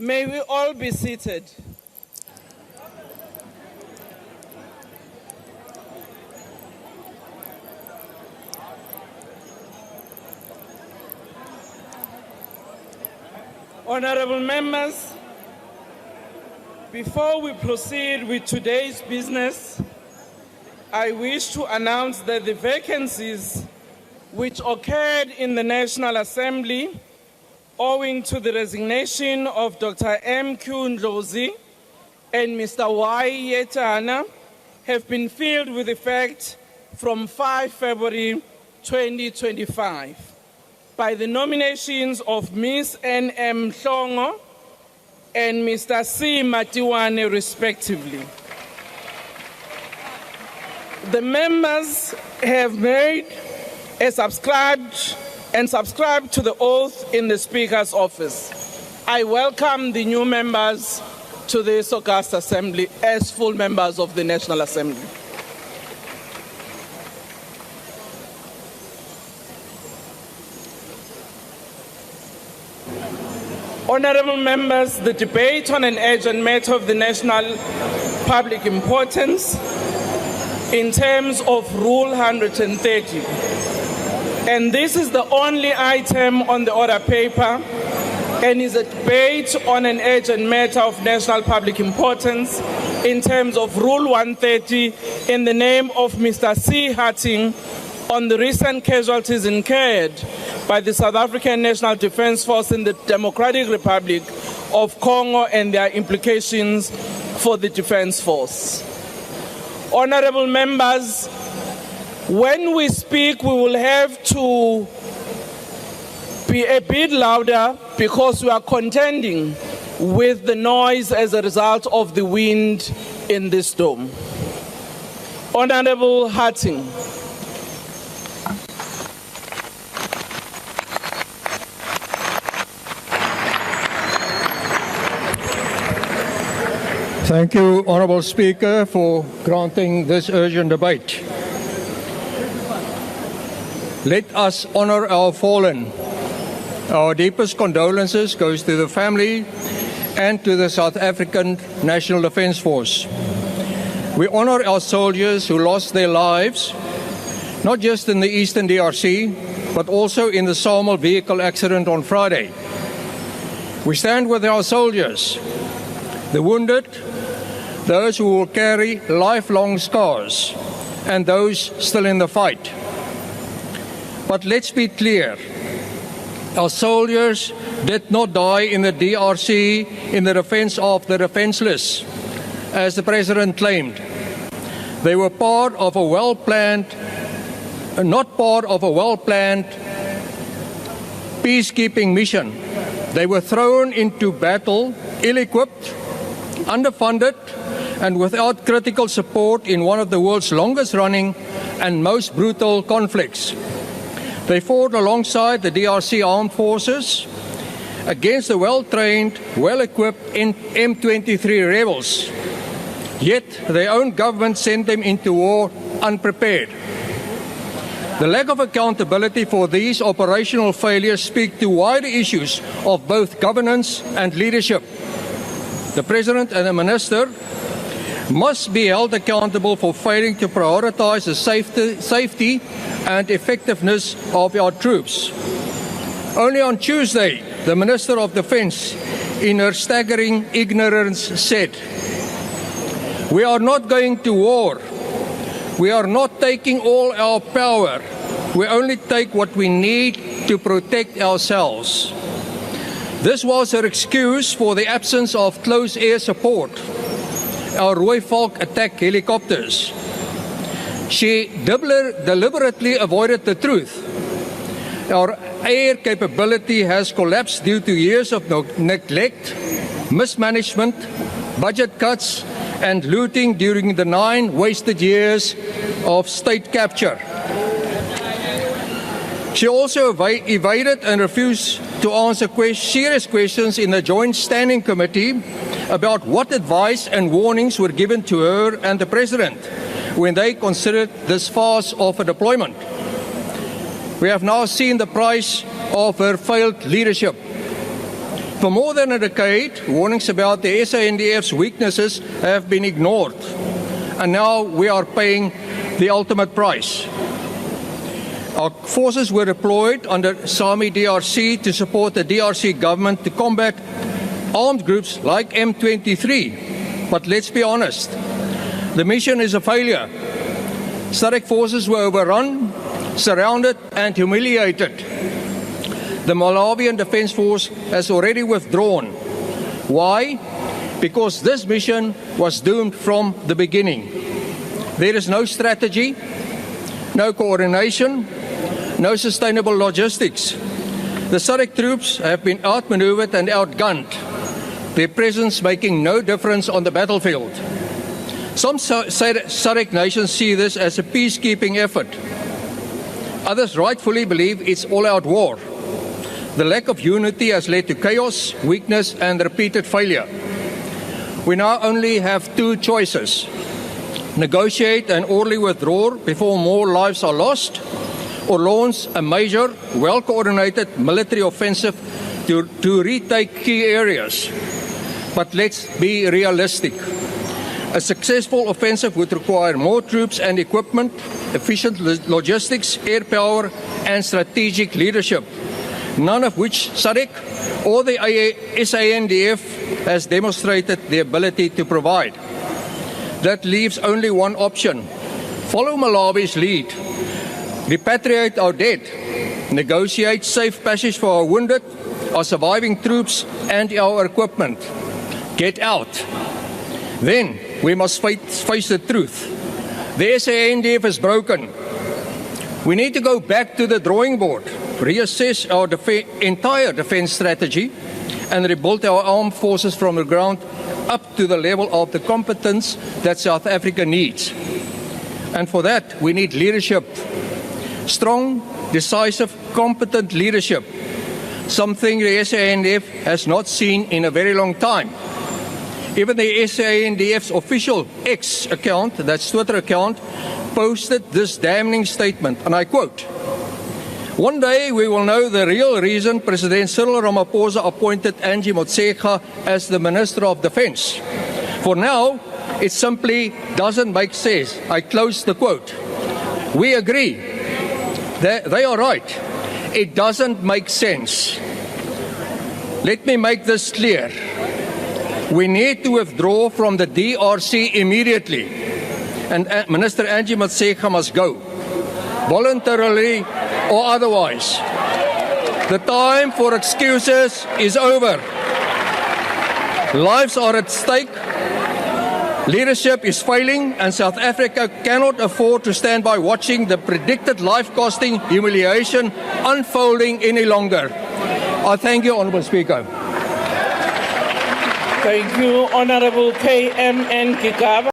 May we all be seated. Honorable members, before we proceed with today's business, I wish to announce that the vacancies which occurred in the National Assembly owing to the resignation of Dr. M.Q. Ndlozi and Mr. Y. Yetana have been filled with effect from 5 February 2025 by the nominations of Ms. N.M. Hlongo and Mr. C. Matiwane, respectively. The members have made and subscribed to the oath in the Speaker's office. I welcome the new members to this august assembly as full members of the National Assembly. Honorable members, the debate on an urgent matter of the national public importance in terms of Rule 130. And this is the only item on the order paper and is a debate on an urgent matter of national public importance in terms of Rule 130 in the name of Mr. C. Hatting on the recent casualties incurred by the South African National Defence Force in the Democratic Republic of Congo and their implications for the Defence Force. Honorable members, when we speak, we will have to be a bit louder because we are contending with the noise as a result of the wind in this dome. Honorable Hatting. Thank you, Honourable Speaker, for granting this urgent debate. Let us honour our fallen. Our deepest condolences goes to the family and to the South African National Defence Force. We honour our soldiers who lost their lives, not just in the Eastern DRC, but also in the Samuel vehicle accident on Friday. We stand with our soldiers, the wounded, those who will carry lifelong scars, and those still in the fight. But let's be clear, our soldiers did not die in the DRC in the defense of the defenseless, as the President claimed. They were part of a well-planned, not part of a well-planned peacekeeping mission. They were thrown into battle, ill-equipped, underfunded, and without critical support in one of the world's longest-running and most brutal conflicts. They fought alongside the DRC armed forces against the well-trained, well-equipped M23 rebels. Yet their own government sent them into war unprepared. The lack of accountability for these operational failures speak to wider issues of both governance and leadership. The President and the Minister must be held accountable for failing to prioritize the safety and effectiveness of our troops. Only on Tuesday, the Minister of Defence, in her staggering ignorance, said, "We are not going to war. We are not taking all our power. We only take what we need to protect ourselves." This was her excuse for the absence of close air support, our Rooivalk attack helicopters. She deliberately avoided the truth. Our air capability has collapsed due to years of neglect, mismanagement, budget cuts, and looting during the 9 wasted years of state capture. She also evaded and refused to answer serious questions in the Joint Standing Committee about what advice and warnings were given to her and the President when they considered this farce of a deployment. We have now seen the price of her failed leadership. For more than a decade, warnings about the SANDF's weaknesses have been ignored, and now we are paying the ultimate price. Our forces were deployed under SAMI DRC to support the DRC government to combat armed groups like M23. But let's be honest, the mission is a failure. SADC forces were overrun, surrounded and humiliated. The Malawian Defence Force has already withdrawn. Why? Because this mission was doomed from the beginning. There is no strategy, no coordination, no sustainable logistics. The SADC troops have been outmaneuvered and outgunned, their presence making no difference on the battlefield. Some SADC nations see this as a peacekeeping effort. Others rightfully believe it's all-out war. The lack of unity has led to chaos, weakness, and repeated failure. We now only have two choices: negotiate an orderly withdrawal before more lives are lost, or launch a major, well-coordinated military offensive to retake key areas. But let's be realistic. A successful offensive would require more troops and equipment, efficient logistics, air power, and strategic leadership, none of which SADC or the SANDF has demonstrated the ability to provide. That leaves only one option: follow Malawi's lead, repatriate our dead, negotiate safe passage for our wounded, our surviving troops, and our equipment. Get out. Then we must face the truth. The SANDF is broken. We need to go back to the drawing board, reassess our entire defense strategy, and rebuild our armed forces from the ground up to the level of the competence that South Africa needs. And for that, we need leadership. Strong, decisive, competent leadership. Something the SANDF has not seen in a very long time. Even the SANDF's official X account, that's Twitter account, posted this damning statement, and I quote, "One day we will know the real reason President Cyril Ramaphosa appointed Angie Motshekga as the Minister of Defence. For now, it simply doesn't make sense." I close the quote. We agree. They are right. It doesn't make sense. Let me make this clear. We need to withdraw from the DRC immediately, and Minister Angie Motshekga must go, voluntarily or otherwise. The time for excuses is over. Lives are at stake. Leadership is failing, and South Africa cannot afford to stand by watching the predicted life-costing humiliation unfolding any longer. I thank you, Honourable Speaker. Thank you, Honourable KMN Kigaba.